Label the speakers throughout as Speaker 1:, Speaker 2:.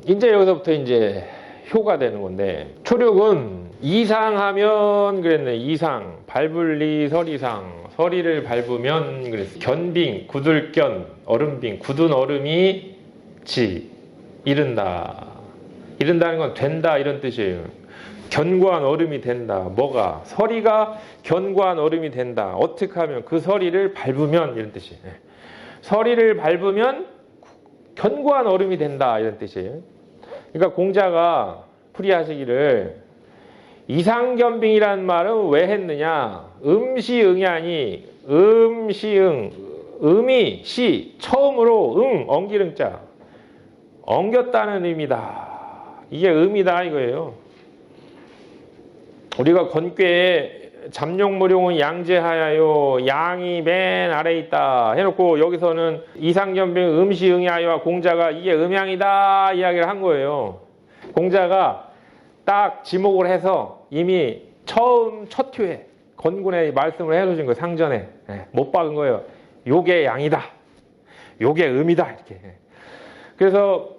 Speaker 1: 이제 여기서부터 이제 효가 되는 건데, 초력은 이상하면 그랬네. 이상, 밟을리 서리상, 서리를 밟으면 그랬어. 견빙, 굳을견, 얼음빙, 굳은 얼음이 지, 이른다. 이른다는 건 된다 이런 뜻이에요. 견고한 얼음이 된다. 뭐가? 서리가 견고한 얼음이 된다. 어떻게 하면? 그 서리를 밟으면 이런 뜻이에요. 서리를 밟으면 견고한 얼음이 된다 이런 뜻이에요. 그러니까 공자가 풀이하시기를 이상견빙이라는 말은 왜 했느냐? 음시응이 아니 음시응, 음이 시 처음으로 엉기름자 엉겼다는 의미다. 이게 의미다 이거예요. 우리가 건괴에 잠룡무룡은 양재하여요, 양이 맨 아래에 있다 해놓고 여기서는 이상견빙 음시응이하여와 공자가 이게 음양이다 이야기를 한 거예요. 공자가 딱 지목을 해서 이미 처음 첫 회에 건군에 말씀을 해주신 거예요. 상전에 못 박은 거예요. 요게 양이다, 요게 음이다 이렇게. 그래서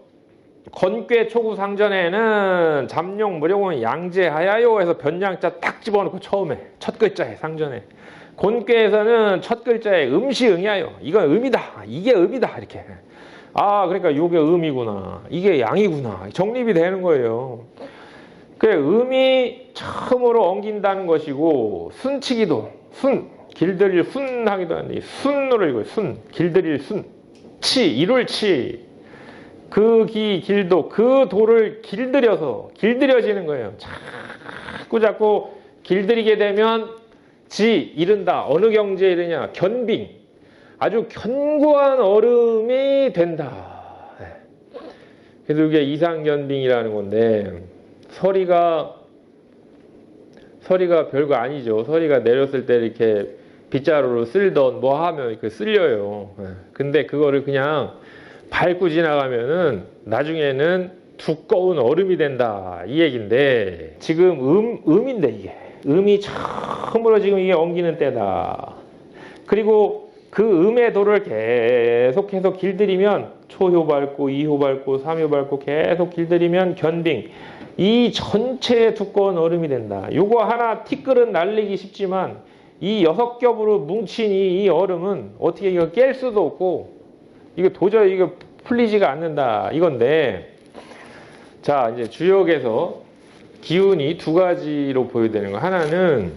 Speaker 1: 건괴 초구 상전에는 잠룡무룡은 양재하야요 해서 변양자 딱 집어넣고 처음에 첫 글자에 상전에, 곤괴에서는 첫 글자에 음시응이하여 이건 음이다, 이게 음이다 이렇게. 아 그러니까 요게 음이구나, 이게 양이구나, 정립이 되는 거예요. 그래, 음이 처음으로 엉긴다는 것이고, 순치기도 순, 길들일 순하기도 하는데 순으로 읽어요. 순, 길들일 순, 치, 이룰 치, 그 길도, 그 돌을 길들여지는 거예요. 자꾸 길들이게 되면 지, 이른다. 어느 경지에 이르냐? 견빙, 아주 견고한 얼음이 된다. 그래서 이게 이상견빙이라는 건데, 서리가 별거 아니죠. 서리가 내렸을 때 이렇게 빗자루로 쓸던 뭐 하면 이렇게 쓸려요. 근데 그거를 그냥 밟고 지나가면은 나중에는 두꺼운 얼음이 된다 이 얘기인데, 지금 음인데 이게 음이 처음으로 지금 이게 엉기는 때다. 그리고 그 음의 도를 계속해서 길들이면 초효 밟고 2효 밟고 3효 밟고 계속 길들이면 견빙, 이 전체의 두꺼운 얼음이 된다. 요거 하나 티끌은 날리기 쉽지만 이 6겹으로 뭉친 이 얼음은 어떻게 이거 깰 수도 없고 이거 도저히 이거 풀리지가 않는다 이건데, 자 이제 주역에서 기운이 두 가지로 보여되는 거. 하나는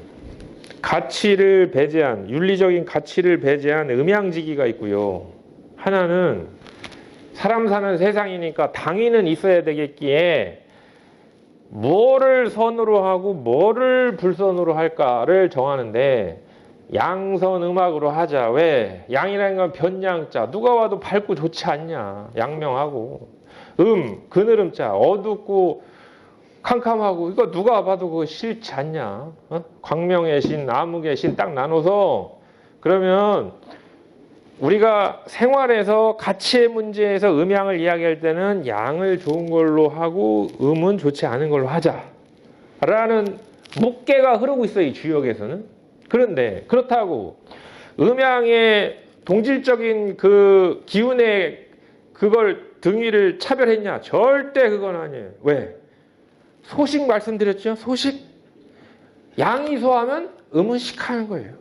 Speaker 1: 가치를 배제한, 윤리적인 가치를 배제한 음양지기가 있고요. 하나는 사람 사는 세상이니까 당위는 있어야 되겠기에 뭐를 선으로 하고 뭐를 불선으로 할까를 정하는데, 양선음악으로 하자. 왜? 양이라는 건 변양자, 누가 와도 밝고 좋지 않냐, 양명하고. 그늘음자, 어둡고 캄캄하고 이거 누가 봐도 그거 싫지 않냐. 광명의 신, 암흑의 신 딱 나눠서, 그러면 우리가 생활에서 가치의 문제에서 음양을 이야기할 때는 양을 좋은 걸로 하고 음은 좋지 않은 걸로 하자 라는 묵계가 흐르고 있어요, 이 주역에서는. 그런데 그렇다고 음양의 동질적인 그 기운의 그걸 등위를 차별했냐? 절대 그건 아니에요. 왜? 소식 말씀드렸죠? 소식. 양이 소하면 음은 식하는 거예요.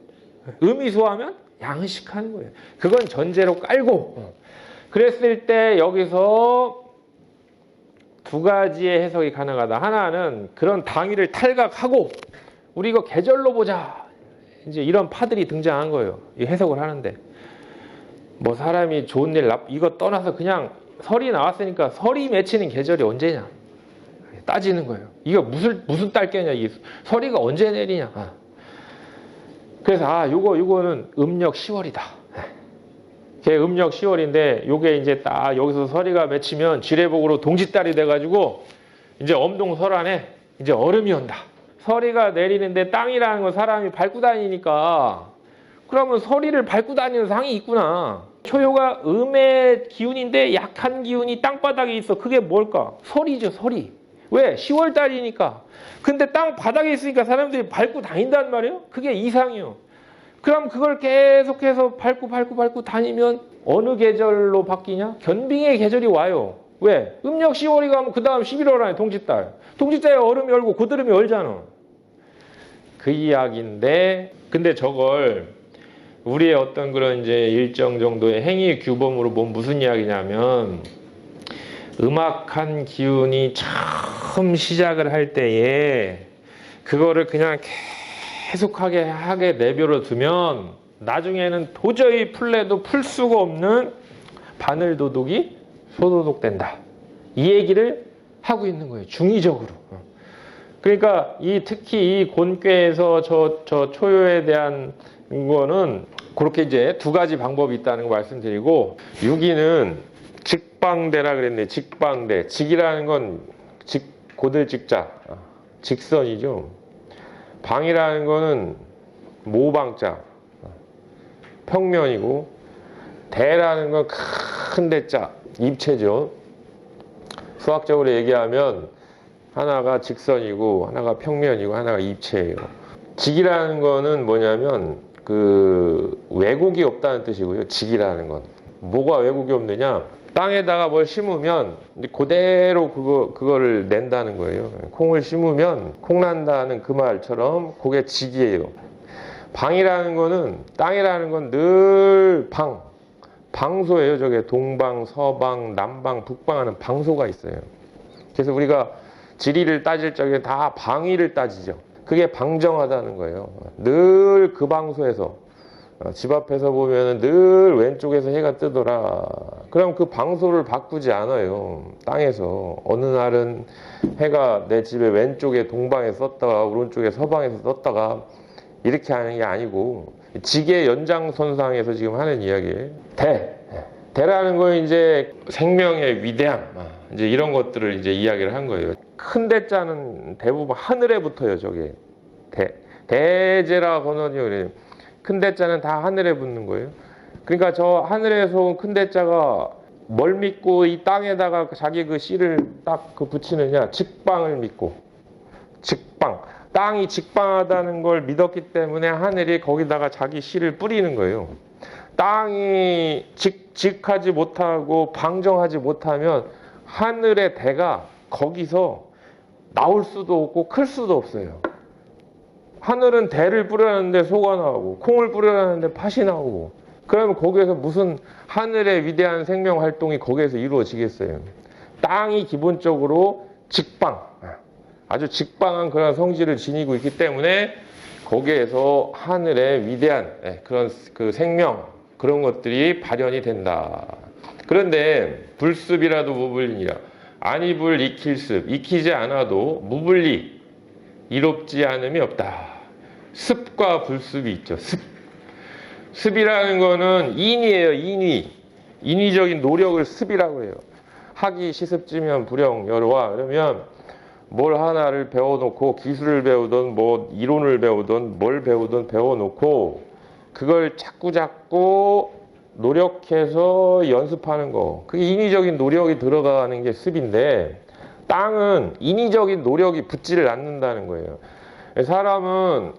Speaker 1: 음이 소하면 양은 식하는 거예요. 그건 전제로 깔고, 그랬을 때 여기서 두 가지의 해석이 가능하다. 하나는 그런 당위를 탈각하고 우리 이거 계절로 보자, 이제 이런 파들이 등장한 거예요. 이 해석을 하는데, 뭐 사람이 좋은 일 이거 떠나서 그냥 설이 나왔으니까 설이 맺히는 계절이 언제냐 따지는 거예요. 이거 무슨 딸겨냐, 이게 설이가 언제 내리냐. 그래서 요거는 음력 10월이다. 걔 음력 10월인데 요게 이제 딱 여기서 서리가 맺히면 지뢰복으로 동짓달이 돼가지고 이제 엄동설안에 이제 얼음이 온다. 서리가 내리는데 땅이라는 건 사람이 밟고 다니니까, 그러면 서리를 밟고 다니는 상이 있구나. 초효가 음의 기운인데 약한 기운이 땅바닥에 있어. 그게 뭘까? 서리죠, 서리. 왜? 10월달이니까. 근데 땅 바닥에 있으니까 사람들이 밟고 다닌단 말이에요. 그게 이상이요. 그럼 그걸 계속해서 밟고 다니면 어느 계절로 바뀌냐? 견빙의 계절이 와요. 왜? 음력 10월이 가면 그 다음 11월 안에 동짓달. 동짓달에 얼음이 얼고 고드름이 얼잖아. 그 이야기인데, 근데 저걸 우리의 어떤 그런 이제 일정 정도의 행위 규범으로 뭐 무슨 이야기냐면, 음악한 기운이 처음 시작을 할 때에 그거를 그냥 계속하게 하게 내버려 두면 나중에는 도저히 풀래도 풀 수가 없는 바늘도둑이 소도둑된다. 이 얘기를 하고 있는 거예요. 중의적으로. 그러니까 특히 이 곤괴에서 저 초요에 대한 거는 그렇게 이제 두 가지 방법이 있다는 거 말씀드리고, 유기는 직방대라 그랬네. 직방대. 직이라는 건 고들직자, 직선이죠. 방이라는 거는 모방자, 평면이고, 대라는 건 큰 대자, 입체죠. 수학적으로 얘기하면 하나가 직선이고 하나가 평면이고 하나가 입체예요. 직이라는 거는 뭐냐면 그 왜곡이 없다는 뜻이고요. 직이라는 건 뭐가 왜곡이 없느냐? 땅에다가 뭘 심으면 그대로 그거를 낸다는 거예요. 콩을 심으면 콩 난다는 그 말처럼 그게 직이에요. 방이라는 거는, 땅이라는 건 늘 방소예요. 저게 동방, 서방, 남방, 북방 하는 방소가 있어요. 그래서 우리가 지리를 따질 적에 다 방위를 따지죠. 그게 방정하다는 거예요. 늘 그 방소에서, 집 앞에서 보면 늘 왼쪽에서 해가 뜨더라. 그럼 그 방소를 바꾸지 않아요. 땅에서 어느 날은 해가 내 집의 왼쪽에 동방에서 떴다가 오른쪽에 서방에서 떴다가 이렇게 하는 게 아니고, 직의 연장선상에서 지금 하는 이야기예요. 대라는 건 이제 생명의 위대함, 이제 이런 것들을 이제 이야기를 한 거예요. 큰 대자는 대부분 하늘에 붙어요. 저게 대제라 건너니요. 그래요. 큰 대자는 다 하늘에 붙는 거예요. 그러니까 저 하늘에서 온 큰 대자가 뭘 믿고 이 땅에다가 자기 그 씨를 딱 붙이느냐? 직방을 믿고. 직방. 땅이 직방하다는 걸 믿었기 때문에 하늘이 거기다가 자기 씨를 뿌리는 거예요. 땅이 직하지 못하고 방정하지 못하면 하늘의 대가 거기서 나올 수도 없고 클 수도 없어요. 하늘은 대를 뿌려놨는데 소가 나오고, 콩을 뿌려놨는데 팥이 나오고, 그러면 거기에서 무슨 하늘의 위대한 생명 활동이 거기에서 이루어지겠어요. 땅이 기본적으로 직방, 아주 직방한 그런 성질을 지니고 있기 때문에 거기에서 하늘의 위대한 그런 그 생명, 그런 것들이 발현이 된다. 그런데 불습이라도 무불리니라. 아니불 익힐습. 익히지 않아도 무불리, 이롭지 않음이 없다. 습과 불습이 있죠. 습이라는 거는 인위예요. 인위적인 노력을 습이라고 해요. 학이 시습지면 불영 여로와. 그러면 뭘 하나를 배워놓고, 기술을 배우든 뭐 이론을 배우든 뭘 배우든 배워놓고 그걸 자꾸 노력해서 연습하는 거, 그게 인위적인 노력이 들어가는 게 습인데, 땅은 인위적인 노력이 붙지를 않는다는 거예요. 사람은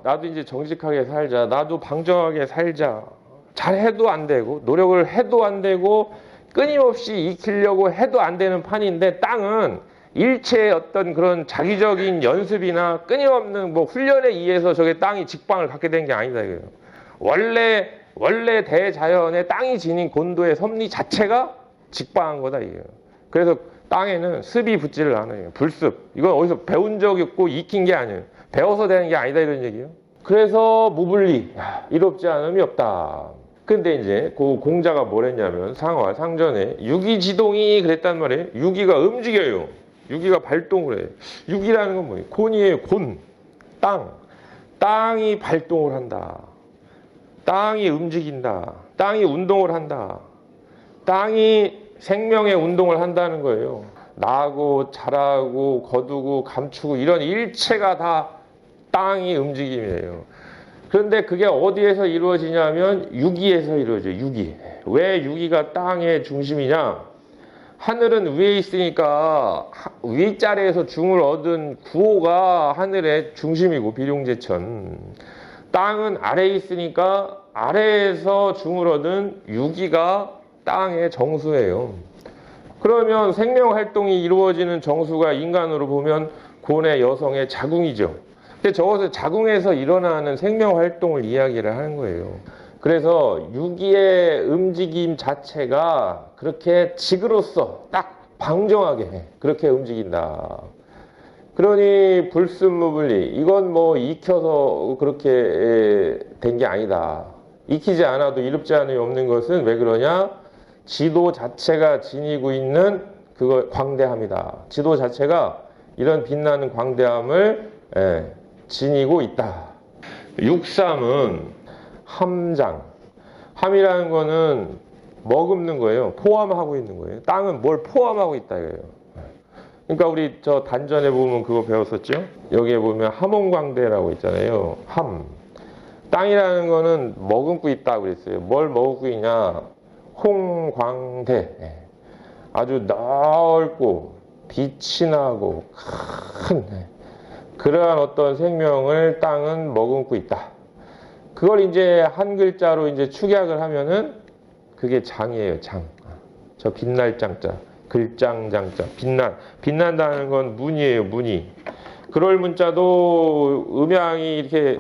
Speaker 1: 나도 이제 정직하게 살자, 나도 방정하게 살자, 잘해도 안 되고 노력을 해도 안 되고 끊임없이 익히려고 해도 안 되는 판인데, 땅은 일체의 어떤 그런 자기적인 연습이나 끊임없는 뭐 훈련에 의해서 저게 땅이 직방을 갖게 된 게 아니다 이거예요. 원래 대자연의 땅이 지닌 곤도의 섭리 자체가 직방한 거다 이게요. 그래서 땅에는 습이 붙지를 않아요. 불습. 이건 어디서 배운 적이 없고 익힌 게 아니에요. 배워서 되는 게 아니다 이런 얘기예요. 그래서 무불리, 이롭지 않음이 없다. 근데 이제 그 공자가 뭐랬냐면 상전에 유기지동이 그랬단 말이에요. 유기가 움직여요. 유기가 발동을 해요. 유기라는 건 뭐예요? 곤이에요. 곤. 땅이 발동을 한다. 땅이 움직인다. 땅이 운동을 한다. 땅이 생명의 운동을 한다는 거예요. 나고 자라고 거두고 감추고 이런 일체가 다 땅이 움직임이에요. 그런데 그게 어디에서 이루어지냐면 유기에서 이루어져요. 유기. 왜 유기가 땅의 중심이냐? 하늘은 위에 있으니까 위자리에서 중을 얻은 구호가 하늘의 중심이고 비룡제천. 땅은 아래에 있으니까 아래에서 중을 얻은 유기가 땅의 정수예요. 그러면 생명 활동이 이루어지는 정수가 인간으로 보면 고뇌 여성의 자궁이죠. 근데 저것을 자궁에서 일어나는 생명 활동을 이야기를 하는 거예요. 그래서 유기의 움직임 자체가 그렇게 직으로서 딱 방정하게 그렇게 움직인다. 그러니 불순무분리, 이건 뭐 익혀서 그렇게 된 게 아니다. 익히지 않아도 이롭지 않음이 없는 것은 왜 그러냐? 지도 자체가 지니고 있는 그거 광대함이다. 지도 자체가 이런 빛나는 광대함을 지니고 있다. 6.3은 함장. 함이라는 거는 머금는 거예요. 포함하고 있는 거예요. 땅은 뭘 포함하고 있다 이거예요. 그러니까 우리 저 단전에 보면 그거 배웠었죠? 여기에 보면 함홍광대라고 있잖아요. 함. 땅이라는 거는 머금고 있다고 그랬어요. 뭘 머금고 있냐? 홍광대. 아주 넓고 빛이 나고 큰 그러한 어떤 생명을 땅은 머금고 있다. 그걸 이제 한 글자로 이제 축약을 하면은 그게 장이에요, 장. 저 빛날 장자, 글장장자, 빛난다는 건 문이에요, 문이. 그럴 문자도 음양이 이렇게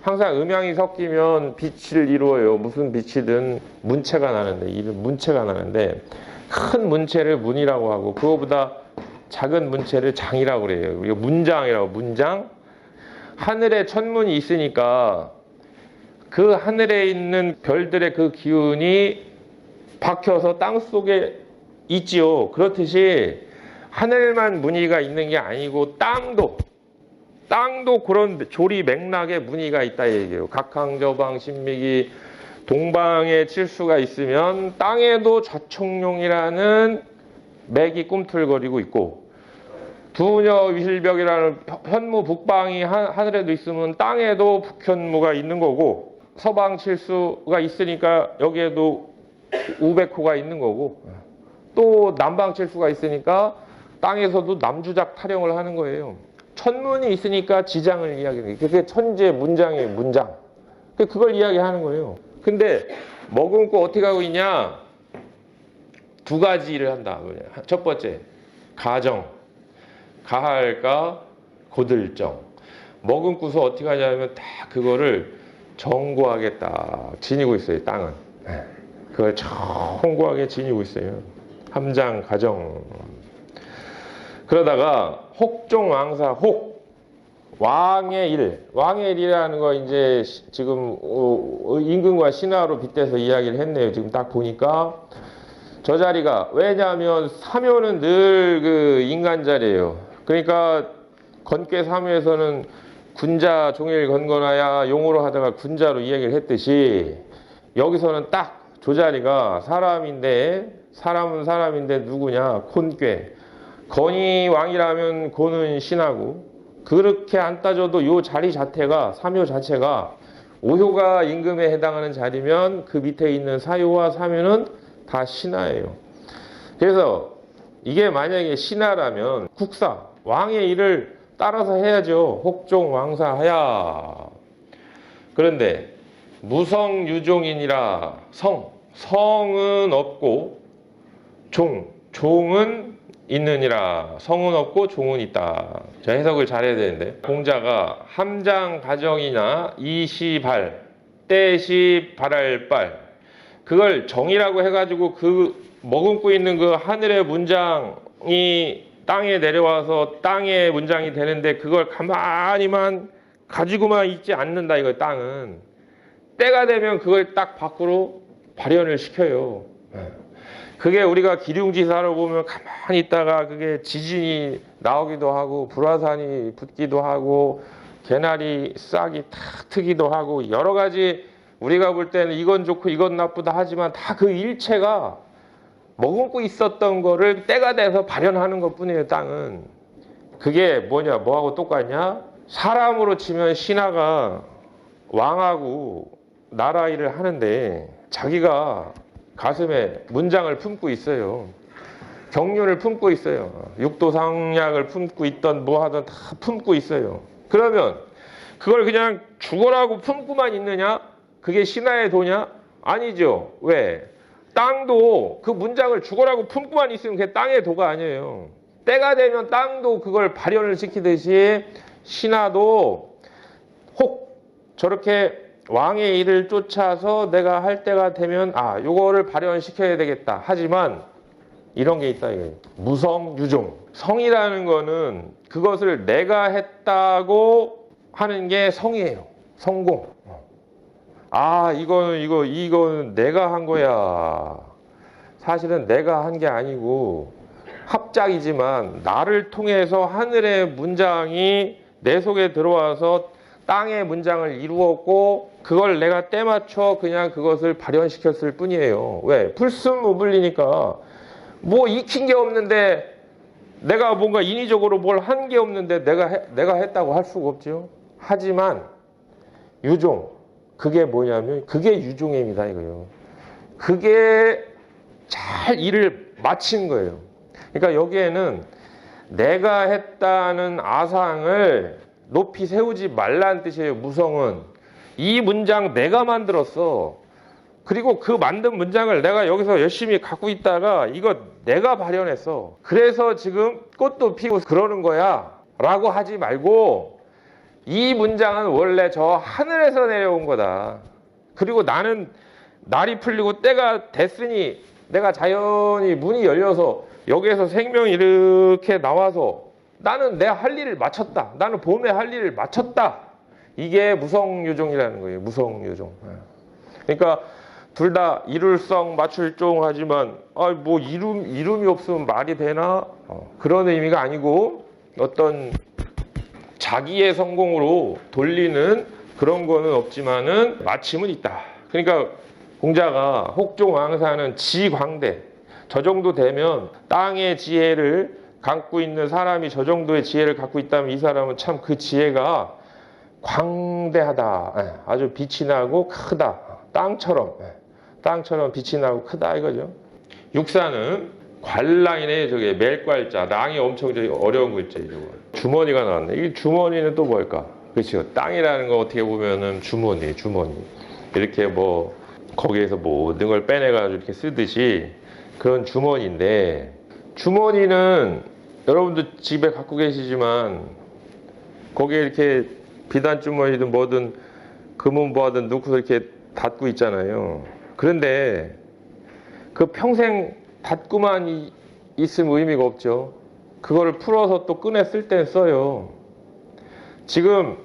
Speaker 1: 항상 음양이 섞이면 빛을 이루어요. 무슨 빛이든 문체가 나는데, 이름 문체가 나는데 큰 문체를 문이라고 하고 그거보다 작은 문체를 장이라고 그래요. 우리가 문장이라고, 문장. 하늘에 천문이 있으니까 그 하늘에 있는 별들의 그 기운이 박혀서 땅 속에 있지요. 그렇듯이 하늘만 무늬가 있는 게 아니고 땅도 그런 조리 맥락에 무늬가 있다 얘기예요. 각항저방 신미기 동방의 칠수가 있으면 땅에도 좌청룡이라는 맥이 꿈틀거리고 있고 두녀 위실벽이라는 현무 북방이 하늘에도 있으면 땅에도 북현무가 있는 거고 서방 칠수가 있으니까 여기에도 우백호가 있는 거고 또 남방 칠수가 있으니까 땅에서도 남주작 타령을 하는 거예요. 천문이 있으니까 지장을 이야기해요. 그게 천재 문장이에요, 문장. 그걸 이야기하는 거예요. 근데 머금고 어떻게 하고 있냐? 두 가지 일을 한다. 첫 번째, 가정. 가할까 고들정. 머금고서 어떻게 하냐면 다 그거를 정고하게 딱 지니고 있어요, 땅은. 그걸 정고하게 지니고 있어요. 함장, 가정. 그러다가 혹종왕사, 왕의 일. 왕의 일이라는 거 이제 지금 임금과 신하로 빗대서 이야기를 했네요. 지금 딱 보니까 저 자리가, 왜냐하면 사묘는 늘 그 인간 자리예요. 그러니까 건괴 사묘에서는 군자 종일 건건하야 용어로 하다가 군자로 이야기를 했듯이 여기서는 딱 저 자리가 사람은 사람인데 누구냐? 곤괴. 건이 왕이라면 고는 신하고, 그렇게 안 따져도 요 자리 자체가, 사묘 자체가 오효가 임금에 해당하는 자리면 그 밑에 있는 사효와 사묘는 다 신하예요. 그래서 이게 만약에 신하라면 국사, 왕의 일을 따라서 해야죠. 혹종 왕사하야. 그런데 무성유종이니라. 성은 없고 종은 있느니라. 성은 없고 종은 있다. 자, 해석을 잘해야 되는데, 공자가 함장 가정이나 이시발 때시 발할발, 그걸 정이라고 해가지고 그 머금고 있는 그 하늘의 문장이 땅에 내려와서 땅의 문장이 되는데 그걸 가만히만 가지고만 있지 않는다. 이거 땅은 때가 되면 그걸 딱 밖으로 발현을 시켜요. 그게 우리가 기륭지사를 보면 가만히 있다가 그게 지진이 나오기도 하고 불화산이 붙기도 하고 개나리 싹이 탁 트기도 하고 여러 가지 우리가 볼 때는 이건 좋고 이건 나쁘다 하지만 다 그 일체가 머금고 있었던 거를 때가 돼서 발현하는 것 뿐이에요. 땅은. 그게 뭐냐, 뭐하고 똑같냐? 사람으로 치면 신하가 왕하고 나라 일을 하는데 자기가 가슴에 문장을 품고 있어요. 경륜을 품고 있어요. 육도상약을 품고 있던 뭐 하던 다 품고 있어요. 그러면 그걸 그냥 죽어라고 품고만 있느냐? 그게 신하의 도냐? 아니죠. 왜? 땅도 그 문장을 죽어라고 품고만 있으면 그게 땅의 도가 아니에요. 때가 되면 땅도 그걸 발현을 시키듯이 신하도 혹 저렇게 왕의 일을 쫓아서 내가 할 때가 되면 요거를 발현시켜야 되겠다. 하지만 이런 게 있다 이거예요. 무성유종. 성이라는 거는 그것을 내가 했다고 하는 게 성이에요. 성공. 이거는 내가 한 거야. 사실은 내가 한 게 아니고 합작이지만 나를 통해서 하늘의 문장이 내 속에 들어와서 땅의 문장을 이루었고 그걸 내가 때맞춰 그냥 그것을 발현시켰을 뿐이에요. 왜? 불순무불리니까 뭐 익힌 게 없는데 내가 뭔가 인위적으로 뭘 한 게 없는데 내가 했다고 할 수가 없죠. 하지만 유종, 그게 뭐냐면 그게 유종입니다 이거요. 그게 잘 일을 마친 거예요. 그러니까 여기에는 내가 했다는 아상을 높이 세우지 말라는 뜻이에요. 무성은 이 문장 내가 만들었어. 그리고 그 만든 문장을 내가 여기서 열심히 갖고 있다가 이거 내가 발현했어. 그래서 지금 꽃도 피고 그러는 거야 라고 하지 말고 이 문장은 원래 저 하늘에서 내려온 거다. 그리고 나는 날이 풀리고 때가 됐으니 내가 자연히 문이 열려서 여기에서 생명이 이렇게 나와서 나는 내 할 일을 마쳤다. 나는 봄에 할 일을 마쳤다. 이게 무성유종이라는 거예요. 무성유종. 그러니까 둘 다 이룰성 맞출종 하지만 뭐 이름이 없으면 말이 되나? 그런 의미가 아니고 어떤 자기의 성공으로 돌리는 그런 거는 없지만은 마침은 있다. 그러니까 공자가 혹종왕사는 지광대. 저 정도 되면 땅의 지혜를 갖고 있는 사람이 저 정도의 지혜를 갖고 있다면 이 사람은 참 그 지혜가 광대하다. 아주 빛이 나고 크다. 땅처럼 빛이 나고 크다 이거죠. 육사는 관랑이네. 저게 멜괄자. 랑이 엄청 어려운 글자죠. 주머니가 나왔네. 이 주머니는 또 뭘까? 그렇죠. 땅이라는 거 어떻게 보면은 주머니. 이렇게 뭐 거기에서 모든 걸 빼내가지고 이렇게 쓰듯이 그런 주머니인데, 주머니는 여러분도 집에 갖고 계시지만 거기에 이렇게 비단 주머니든 뭐든 금은보화든 넣고서 이렇게 닫고 있잖아요. 그런데 그 평생 닫고만 있으면 의미가 없죠. 그거를 풀어서 또 꺼내 쓸 땐 써요. 지금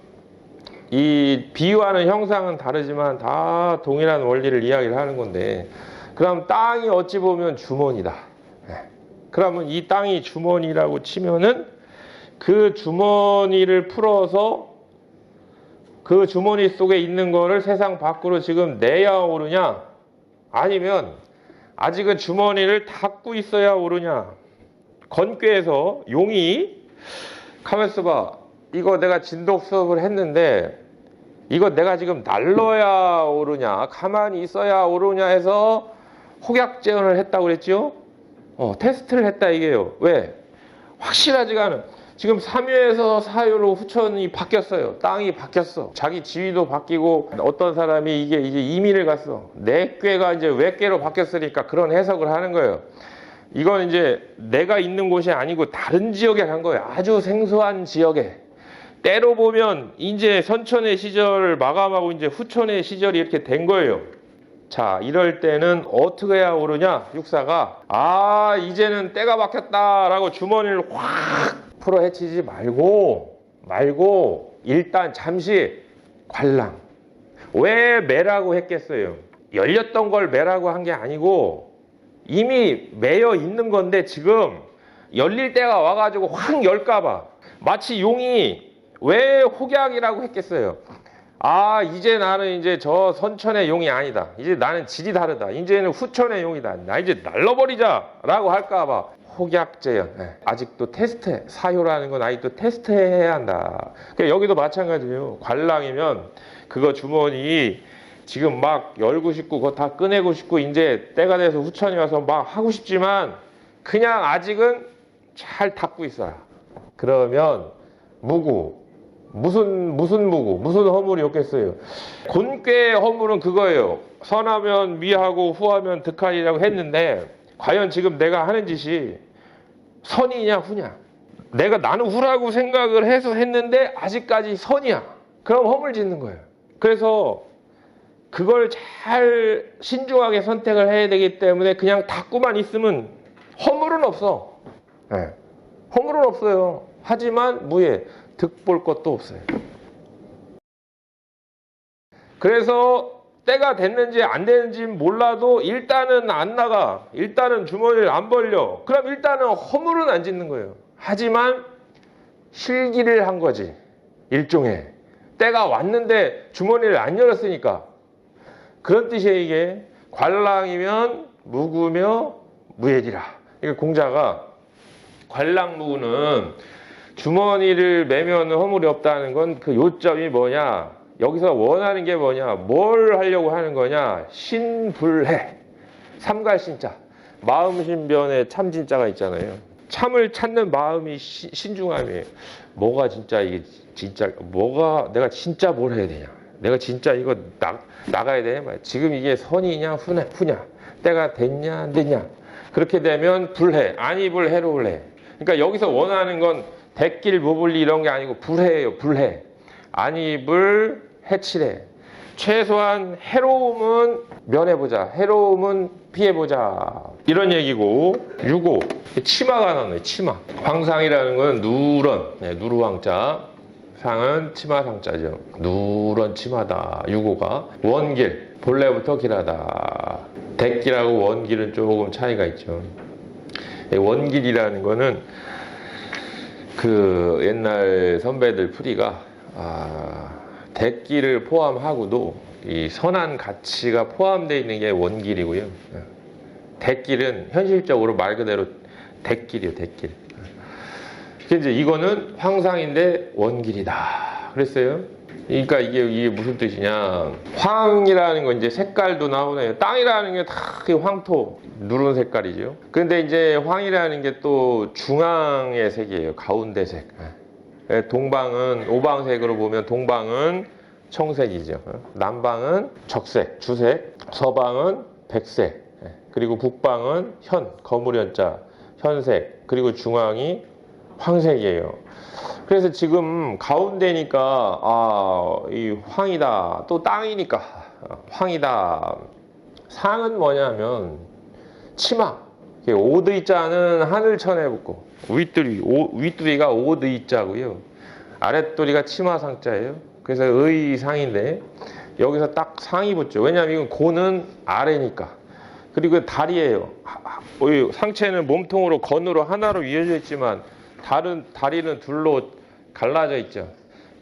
Speaker 1: 이 비유하는 형상은 다르지만 다 동일한 원리를 이야기를 하는 건데, 그럼 땅이 어찌 보면 주머니다. 그러면 이 땅이 주머니라고 치면은 그 주머니를 풀어서 그 주머니 속에 있는 거를 세상 밖으로 지금 내야 오르냐, 아니면 아직은 주머니를 닫고 있어야 오르냐. 건괴에서 용이 가만있어 봐. 이거 내가 진독 수업을 했는데 이거 내가 지금 날러야 오르냐 가만히 있어야 오르냐 해서 혹약제언을 했다고 그랬죠. 테스트를 했다 이게요. 왜? 확실하지가 않은. 지금 3유에서 4유로 후천이 바뀌었어요. 땅이 바뀌었어. 자기 지위도 바뀌고 어떤 사람이 이게 이제 이민을 갔어. 내 꾀가 이제 외꾀로 바뀌었으니까 그런 해석을 하는 거예요. 이건 이제 내가 있는 곳이 아니고 다른 지역에 간 거예요. 아주 생소한 지역에. 때로 보면 이제 선천의 시절을 마감하고 이제 후천의 시절이 이렇게 된 거예요. 자, 이럴 때는 어떻게 해야 오르냐? 육사가 이제는 때가 바뀌었다라고 주머니를 확 풀어 헤치지 말고 일단 잠시 관랑. 왜 매라고 했겠어요? 열렸던 걸 매라고 한 게 아니고 이미 매여 있는 건데 지금 열릴 때가 와가지고 확 열까 봐. 마치 용이 왜 혹약이라고 했겠어요? 이제 나는 이제 저 선천의 용이 아니다. 이제 나는 질이 다르다. 이제는 후천의 용이다. 나 이제 날려버리자 라고 할까 봐. 혹약제연. 아직도 테스트해. 사효라는 건 아직도 테스트해야 한다. 그러니까 여기도 마찬가지예요. 관랑이면 그거 주머니 지금 막 열고 싶고 그거 다 꺼내고 싶고 이제 때가 돼서 후천이 와서 막 하고 싶지만 그냥 아직은 잘 닫고 있어라. 그러면 무구. 무슨 무구, 무슨 허물이 없겠어요. 곤괴의 허물은 그거예요. 선하면 미하고 후하면 득하리라고 했는데 과연 지금 내가 하는 짓이 선이냐 후냐? 나는 후라고 생각을 해서 했는데 아직까지 선이야. 그럼 허물 짓는 거예요. 그래서 그걸 잘 신중하게 선택을 해야 되기 때문에 그냥 닫고만 있으면 허물은 없어. 네. 허물은 없어요. 하지만 무예, 득볼 것도 없어요. 그래서 때가 됐는지 안 됐는지 몰라도 일단은 안 나가. 일단은 주머니를 안 벌려. 그럼 일단은 허물은 안 짓는 거예요. 하지만 실기를 한 거지. 일종의. 때가 왔는데 주머니를 안 열었으니까. 그런 뜻이에요, 이게. 관랑이면 무구며 무예리라. 이게 공자가 관랑무구는 주머니를 매면 허물이 없다는 건 그 요점이 뭐냐? 여기서 원하는 게 뭐냐? 뭘 하려고 하는 거냐? 신불해. 삼갈신자. 마음신변에 참진자가 있잖아요. 참을 찾는 마음이 신중함이에요. 뭐가 진짜 이게 진짜 내가 진짜 뭘 해야 되냐? 내가 진짜 이거 나가야 되냐? 지금 이게 선이냐 후냐? 때가 됐냐 안 됐냐? 그렇게 되면 불해. 아니 불해로울해. 그러니까 여기서 원하는 건 대길 무불리 이런 게 아니고 불해예요. 불해. 안입을 해치래. 최소한 해로움은 면해보자. 해로움은 피해보자. 이런 얘기고. 6호. 치마가 나오네. 치마. 황상이라는 건 누런. 네, 누루황자. 상은 치마상자죠. 누런 치마다. 6호가. 원길. 본래부터 길하다. 대길하고 원길은 조금 차이가 있죠. 원길이라는 거는 그 옛날 선배들 풀이가 대길을 포함하고도 이 선한 가치가 포함되어 있는 게 원길이고요. 대길은 현실적으로 말 그대로 대길이에요, 대길. 이제 이거는 황상인데 원길이다. 그랬어요. 그러니까 이게 무슨 뜻이냐. 황이라는 건 이제 색깔도 나오네요. 땅이라는 게 다 황토, 누런 색깔이죠. 근데 이제 황이라는 게 또 중앙의 색이에요. 가운데 색. 동방은 오방색으로 보면 동방은 청색이죠. 남방은 적색, 주색, 서방은 백색, 그리고 북방은 거무련자, 현색, 그리고 중앙이 황색이에요. 그래서 지금 가운데니까 이 황이다. 또 땅이니까 황이다. 상은 뭐냐면 치마. 오드이자는 하늘천에 붙고 윗두리가 오드이자고요. 아랫두리가 치마상자예요. 그래서 의상인데 여기서 딱 상이 붙죠. 왜냐하면 이건 고는 아래니까. 그리고 다리예요. 상체는 몸통으로 건으로 하나로 이어져 있지만 다리는 둘로 갈라져 있죠.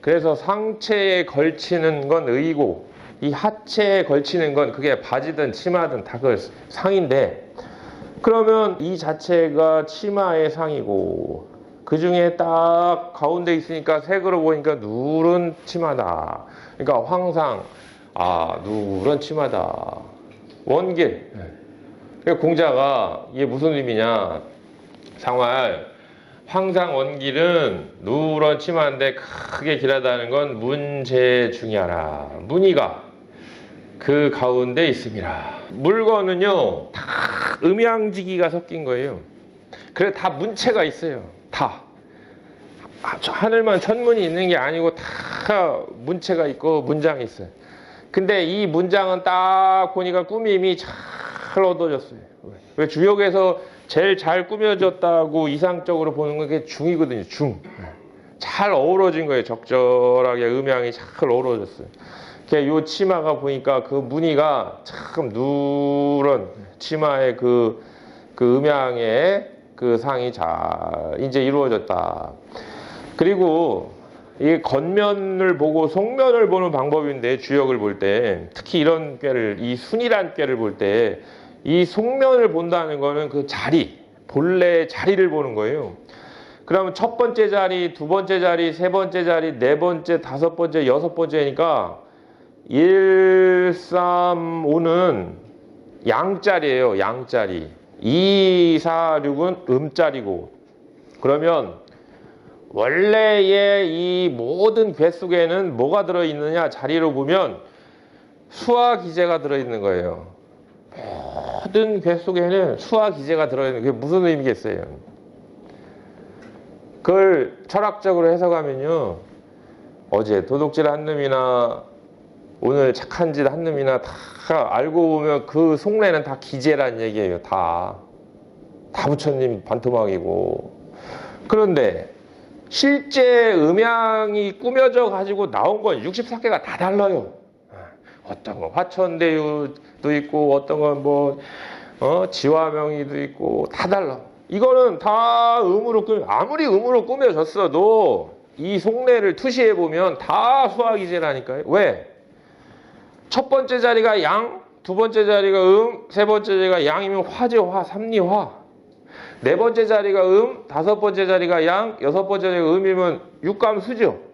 Speaker 1: 그래서 상체에 걸치는 건 의고 이 하체에 걸치는 건 그게 바지든 치마든 다 그 상인데 그러면 이 자체가 치마의 상이고 그 중에 딱 가운데 있으니까 색으로 보니까 누런 치마다. 그러니까 황상, 누런 치마다. 원길. 그러니까 공자가 이게 무슨 의미냐. 상활. 황상 원길은 누런 치마인데 크게 길하다는 건 문제중이하라. 문의가 그 가운데 있습니다. 물건은요 다 음양지기가 섞인 거예요. 그래 다 문체가 있어요. 다 하늘만 천문이 있는 게 아니고 다 문체가 있고 문장이 있어요. 근데 이 문장은 딱 보니까 꾸밈이 잘 얻어졌어요. 왜 주역에서 제일 잘 꾸며졌다고 이상적으로 보는 건 그게 중이거든요. 중. 잘 어우러진 거예요. 적절하게 음양이 잘 어우러졌어요. 요 치마가 보니까 그 무늬가 참 누런 치마의 그 음양의 그 상이 잘 이제 이루어졌다. 그리고 이 겉면을 보고 속면을 보는 방법인데 주역을 볼 때 특히 이런 꾀를 이 순이란 꾀를 볼 때 이 속면을 본다는 거는 그 자리 본래 자리를 보는 거예요. 그러면 첫 번째 자리, 두 번째 자리, 세 번째 자리, 네 번째, 다섯 번째, 여섯 번째니까 1, 3, 5는 양자리예요. 양자리. 2, 4, 6은 음자리고. 그러면 원래의 이 모든 궤 속에는 뭐가 들어있느냐 자리로 보면 수화 기제가 들어있는 거예요. 모든 괴 속에는 수화 기제가 들어있는, 그게 무슨 의미겠어요? 그걸 철학적으로 해석하면요, 어제 도둑질 한 놈이나 오늘 착한 짓 한 놈이나 다 알고 보면 그 속내는 다 기제란 얘기예요. 다 부처님 반토막이고. 그런데 실제 음양이 꾸며져 가지고 나온 건 64개가 다 달라요. 어떤 건 화천대유도 있고, 어떤 건 뭐 지화명의도 있고, 다 달라. 이거는 다 아무리 음으로 꾸며졌어도 이 속내를 투시해 보면 다 수화기제라니까요. 왜? 첫 번째 자리가 양, 두 번째 자리가 세 번째 자리가 양이면 화제화, 삼리화. 네 번째 자리가 다섯 번째 자리가 양, 여섯 번째 자리가 음이면 육감수죠.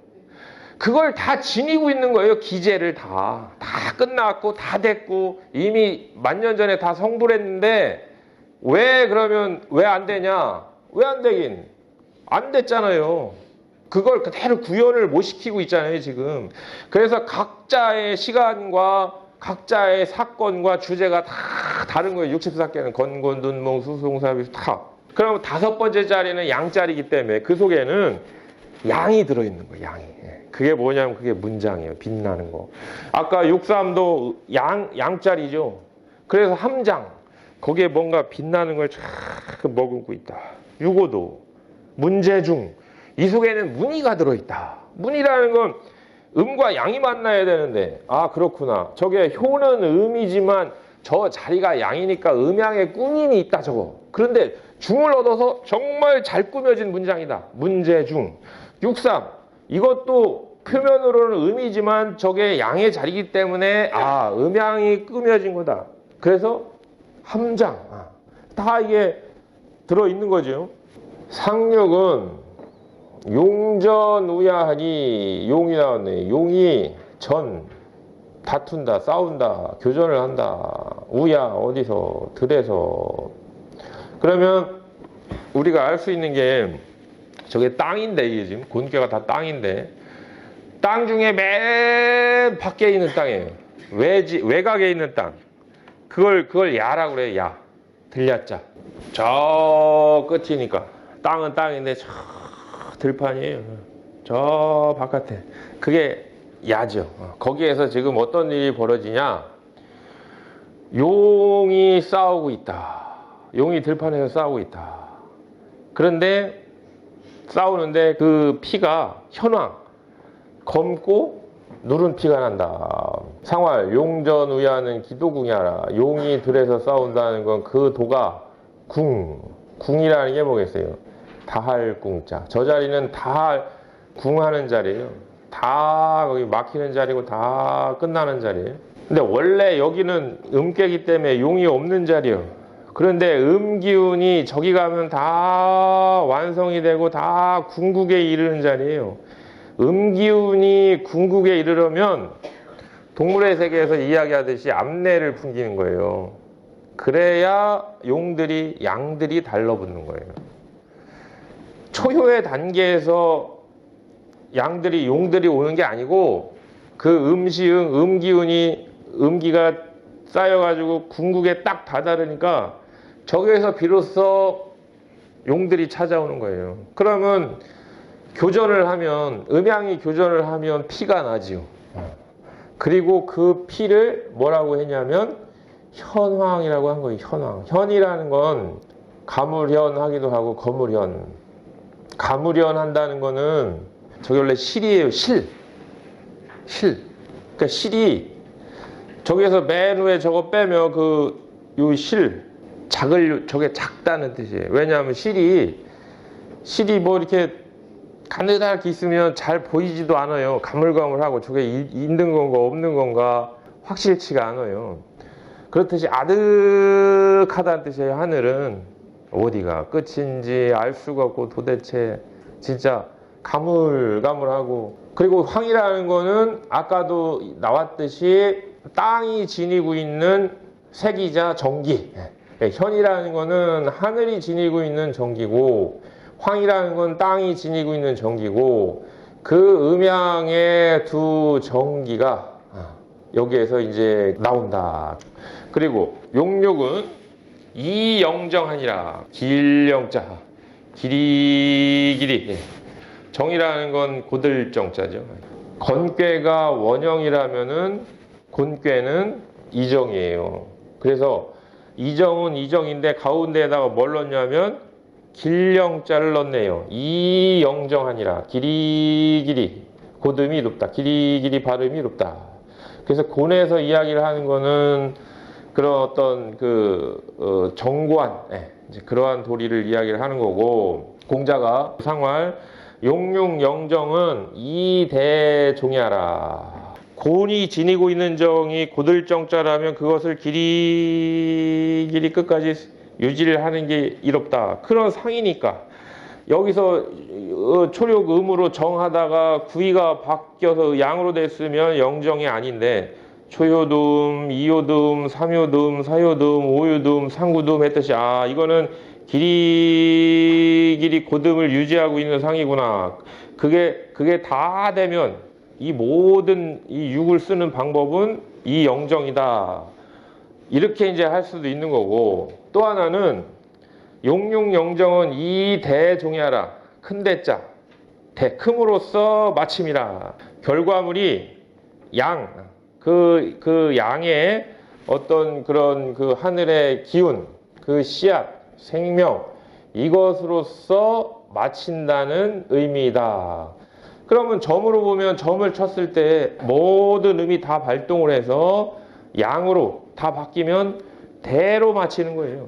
Speaker 1: 그걸 다 지니고 있는 거예요. 기제를 다 끝났고 다 됐고 이미 만년 전에 다 성불했는데 그러면 왜 안 되냐? 왜 안 되긴? 안 됐잖아요. 그걸 그대로 구현을 못 시키고 있잖아요, 지금. 그래서 각자의 시간과 각자의 사건과 주제가 다 다른 거예요. 64개는 건곤, 눈몽, 수송사비 다. 그럼 다섯 번째 자리는 양자리이기 때문에 그 속에는 양이 들어있는 거예요, 양이. 그게 뭐냐면 그게 문장이에요, 빛나는 거. 아까 63도 양자리죠. 그래서 함장, 거기에 뭔가 빛나는 걸 쫙 머금고 있다. 65도, 문제중, 이 속에는 문의가 들어있다. 문의라는 건 음과 양이 만나야 되는데, 아 그렇구나, 저게 효는 음이지만 저 자리가 양이니까 음양의 꾸밈이 있다 저거. 그런데 중을 얻어서 정말 잘 꾸며진 문장이다. 문제중. 63, 이것도 표면으로는 음이지만 저게 양의 자리이기 때문에 음양이 꾸며진 거다. 그래서 함장, 다 이게 들어있는 거죠. 상륙은 용전우야하니, 용이 나왔네. 용이 전, 다툰다, 싸운다, 교전을 한다. 우야, 어디서, 들에서. 그러면 우리가 알 수 있는 게 저게 땅인데, 이게 지금 곤괴가 다 땅인데, 땅 중에 맨 밖에 있는 땅이에요. 외곽에 있는 땅. 그걸 야라고 그래요. 야. 들야자. 저 끝이니까. 땅은 땅인데 저 들판이에요. 저 바깥에. 그게 야죠. 거기에서 지금 어떤 일이 벌어지냐. 용이 싸우고 있다. 용이 들판에서 싸우고 있다. 그런데 싸우는데 그 피가 현황, 검고 누른 피가 난다. 상활, 용전우야는 기도궁야라. 용이 들에서 싸운다는 건 그 도가 궁이라는 게 뭐겠어요? 다할궁자. 저 자리는 다 궁하는 자리예요. 다 거기 막히는 자리고 다 끝나는 자리예요. 근데 원래 여기는 음깨기 때문에 용이 없는 자리예요. 그런데 음기운이 저기 가면 다 완성이 되고 다 궁극에 이르는 자리예요. 음기운이 궁극에 이르려면 동물의 세계에서 이야기하듯이 암내를 풍기는 거예요. 그래야 양들이 달라붙는 거예요. 초효의 단계에서 용들이 오는 게 아니고 그 음기가 쌓여가지고 궁극에 딱 다다르니까 저기에서 비로소 용들이 찾아오는 거예요. 그러면 음양이 교전을 하면 피가 나지요. 그리고 그 피를 뭐라고 했냐면 현황이라고 한 거예요. 현황. 현이라는 건 가물현 하기도 하고 거물현. 가물현 한다는 거는 저게 원래 실이에요. 실. 그러니까 실이 저기에서 맨 위에 저거 빼면 요 실, 저게 작다는 뜻이에요. 왜냐하면 실이 뭐 이렇게 가느다랗게 있으면 잘 보이지도 않아요. 가물가물하고 저게 있는 건가 없는 건가 확실치가 않아요. 그렇듯이 아득하다는 뜻이에요. 하늘은 어디가 끝인지 알 수가 없고 도대체 진짜 가물가물하고. 그리고 황이라는 거는 아까도 나왔듯이 땅이 지니고 있는 색이자 정기. 현이라는 거는 하늘이 지니고 있는 정기고, 황이라는 건 땅이 지니고 있는 정기고, 그 음양의 두 정기가 여기에서 이제 나온다. 그리고 용육은 이영정하니라. 길영자, 길이길이. 정이라는 건 고들정자죠. 건꾀가 원형이라면은 곤꾀는 이정이에요. 그래서 이정은 이정인데 가운데에다가 뭘 넣냐면 길영자를 넣네요. 이영정하니라. 길이길이. 고듬이 높다. 길이길이 발음이 높다. 그래서 곤에서 이야기를 하는 거는 그런 어떤 정관, 이제 그러한 도리를 이야기를 하는 거고, 공자가 상활 용융 영정은 이대종야라. 곤이 지니고 있는 정이 고들정자라면 그것을 길이 끝까지 유지를 하는 게 이롭다. 그런 상이니까. 여기서 초력 음으로 정하다가 구이가 바뀌어서 양으로 됐으면 영정이 아닌데, 초요듬, 이요듬, 삼요듬, 사요듬, 오요듬, 상구듬 했듯이 이거는 길이 고듬을 유지하고 있는 상이구나. 그게 다 되면 이 모든 이 육을 쓰는 방법은 이 영정이다. 이렇게 이제 할 수도 있는 거고, 또 하나는 용융 영정은 이 대종야라. 큰 대자. 크므로써 마침이라. 결과물이 양. 그 양의 어떤 그런 하늘의 기운, 씨앗, 생명, 이것으로서 마친다는 의미이다. 그러면 점으로 보면 점을 쳤을 때 모든 음이 다 발동을 해서 양으로 다 바뀌면 대로 마치는 거예요.